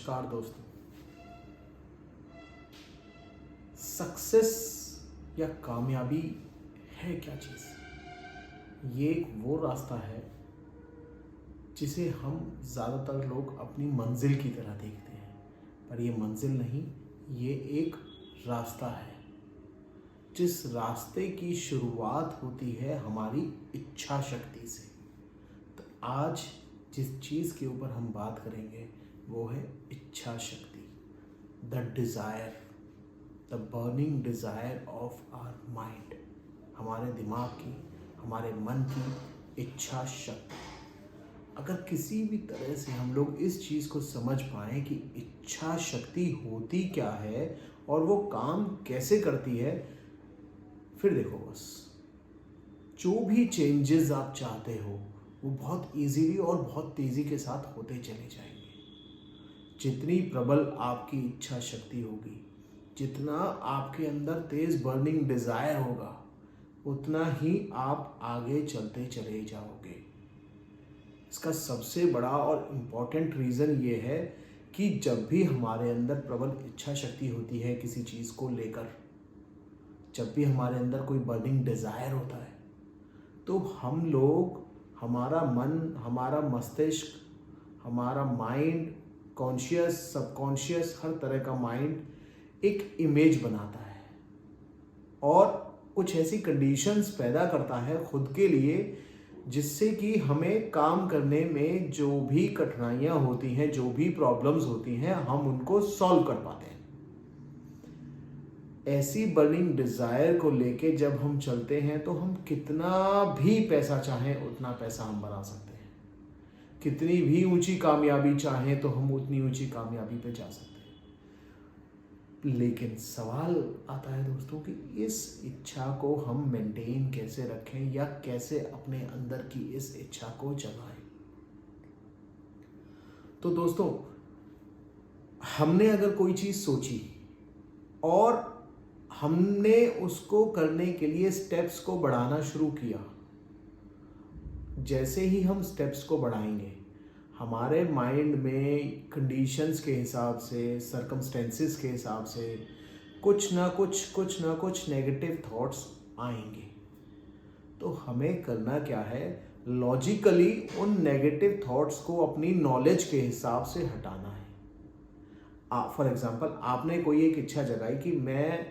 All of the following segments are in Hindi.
नमस्कार दोस्तों। सक्सेस या कामयाबी है क्या चीज़? ये एक वो रास्ता है जिसे हम ज़्यादातर लोग अपनी मंजिल की तरह देखते हैं, पर ये मंजिल नहीं, ये एक रास्ता है। जिस रास्ते की शुरुआत होती है हमारी इच्छा शक्ति से। तो आज जिस चीज़ के ऊपर हम बात करेंगे वो है इच्छा शक्ति, the desire, the burning desire of our mind, हमारे दिमाग की, हमारे मन की इच्छा शक्ति। अगर किसी भी तरह से हम लोग इस चीज़ को समझ पाएँ कि इच्छा शक्ति होती क्या है और वो काम कैसे करती है, फिर देखो बस जो भी चेंजेस आप चाहते हो वो बहुत इजीली और बहुत तेज़ी के साथ होते चले जाएंगे। जितनी प्रबल आपकी इच्छा शक्ति होगी, जितना आपके अंदर तेज बर्निंग डिज़ायर होगा, उतना ही आप आगे चलते चले जाओगे। इसका सबसे बड़ा और इम्पॉर्टेंट रीज़न ये है कि जब भी हमारे अंदर प्रबल इच्छा शक्ति होती है किसी चीज़ को लेकर, जब भी हमारे अंदर कोई बर्निंग डिज़ायर होता है, तो हम लोग, हमारा मन, हमारा मस्तिष्क, हमारा माइंड, कॉन्शियस, सबकॉन्शियस, हर तरह का माइंड एक इमेज बनाता है और कुछ ऐसी कंडीशंस पैदा करता है खुद के लिए, जिससे कि हमें काम करने में जो भी कठिनाइयाँ होती हैं, जो भी प्रॉब्लम्स होती हैं, हम उनको सॉल्व कर पाते हैं। ऐसी बर्निंग डिज़ायर को लेके जब हम चलते हैं तो हम कितना भी पैसा चाहें उतना पैसा हम बना सकते हैं, कितनी भी ऊंची कामयाबी चाहें तो हम उतनी ऊंची कामयाबी पे जा सकते हैं। लेकिन सवाल आता है दोस्तों कि इस इच्छा को हम मेंटेन कैसे रखें या कैसे अपने अंदर की इस इच्छा को जगाएं। तो दोस्तों, हमने अगर कोई चीज़ सोची और हमने उसको करने के लिए स्टेप्स को बढ़ाना शुरू किया, जैसे ही हम स्टेप्स को बढ़ाएंगे हमारे माइंड में कंडीशंस के हिसाब से, सर्कमस्टेंसेस के हिसाब से कुछ ना कुछ नेगेटिव थॉट्स आएंगे। तो हमें करना क्या है, लॉजिकली उन नेगेटिव थॉट्स को अपनी नॉलेज के हिसाब से हटाना है। फॉर एग्जांपल, आपने कोई एक इच्छा जगाई कि मैं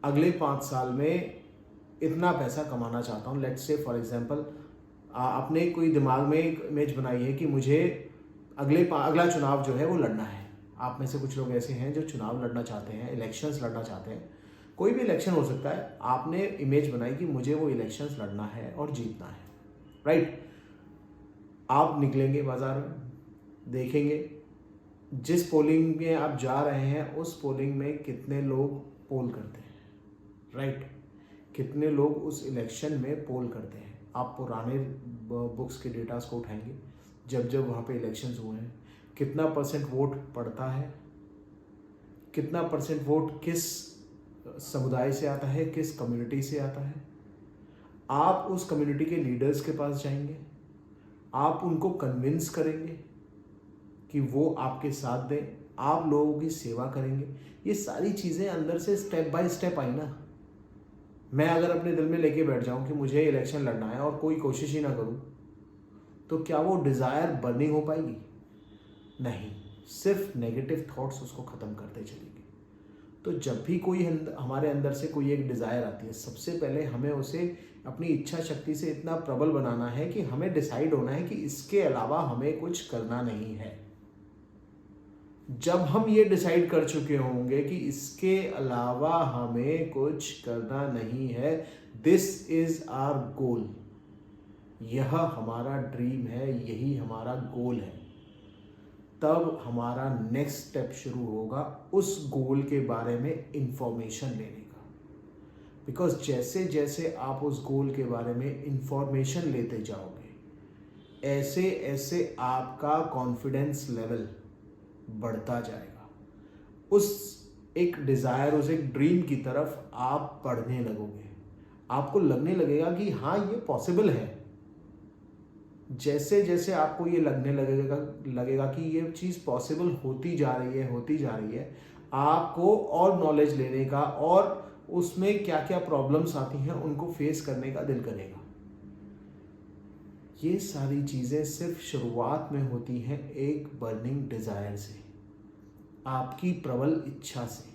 अगले 5 साल में इतना पैसा कमाना चाहता हूँ। लेट्स से फॉर एग्जांपल, आपने कोई दिमाग में एक इमेज बनाई है कि मुझे अगला चुनाव जो है वो लड़ना है। आप में से कुछ लोग ऐसे हैं जो चुनाव लड़ना चाहते हैं, इलेक्शंस लड़ना चाहते हैं, कोई भी इलेक्शन हो सकता है। आपने इमेज बनाई कि मुझे वो इलेक्शंस लड़ना है और जीतना है, राइट। आप निकलेंगे बाजार में, देखेंगे जिस पोलिंग में आप जा रहे हैं उस पोलिंग में कितने लोग पोल करते हैं, राइट। कितने लोग उस इलेक्शन में पोल करते हैं। आप पुराने बुक्स के डेटास को उठाएंगे, जब जब वहाँ पे इलेक्शंस हुए हैं, कितना परसेंट वोट पड़ता है, कितना परसेंट वोट किस समुदाय से आता है, किस कम्युनिटी से आता है। आप उस कम्युनिटी के लीडर्स के पास जाएंगे, आप उनको कन्विंस करेंगे कि वो आपके साथ दें, आप लोगों की सेवा करेंगे। ये सारी चीज़ें अंदर से स्टेप बाय स्टेप आई ना। मैं अगर अपने दिल में लेके बैठ जाऊं कि मुझे इलेक्शन लड़ना है और कोई कोशिश ही ना करूं, तो क्या वो डिज़ायर बर्निंग हो पाएगी? नहीं, सिर्फ नेगेटिव थॉट्स उसको ख़त्म करते चलेंगे। तो जब भी कोई हमारे अंदर से कोई एक डिज़ायर आती है, सबसे पहले हमें उसे अपनी इच्छा शक्ति से इतना प्रबल बनाना है कि हमें डिसाइड होना है कि इसके अलावा हमें कुछ करना नहीं है। जब हम ये डिसाइड कर चुके होंगे कि इसके अलावा हमें कुछ करना नहीं है, दिस इज आवर गोल, यह हमारा ड्रीम है, यही हमारा गोल है, तब हमारा नेक्स्ट स्टेप शुरू होगा उस गोल के बारे में इंफॉर्मेशन लेने का। बिकॉज जैसे जैसे आप उस गोल के बारे में इंफॉर्मेशन लेते जाओगे, ऐसे ऐसे आपका कॉन्फिडेंस लेवल बढ़ता जाएगा। उस एक डिज़ायर, उस एक ड्रीम की तरफ आप बढ़ने लगोगे। आपको लगने लगेगा कि हाँ, ये पॉसिबल है। जैसे जैसे आपको ये लगने लगेगा कि ये चीज़ पॉसिबल होती जा रही है, आपको और नॉलेज लेने का और उसमें क्या क्या प्रॉब्लम्स आती हैं उनको फेस करने का दिल करेगा। ये सारी चीज़ें सिर्फ शुरुआत में होती हैं एक बर्निंग डिज़ायर से, आपकी प्रबल इच्छा से।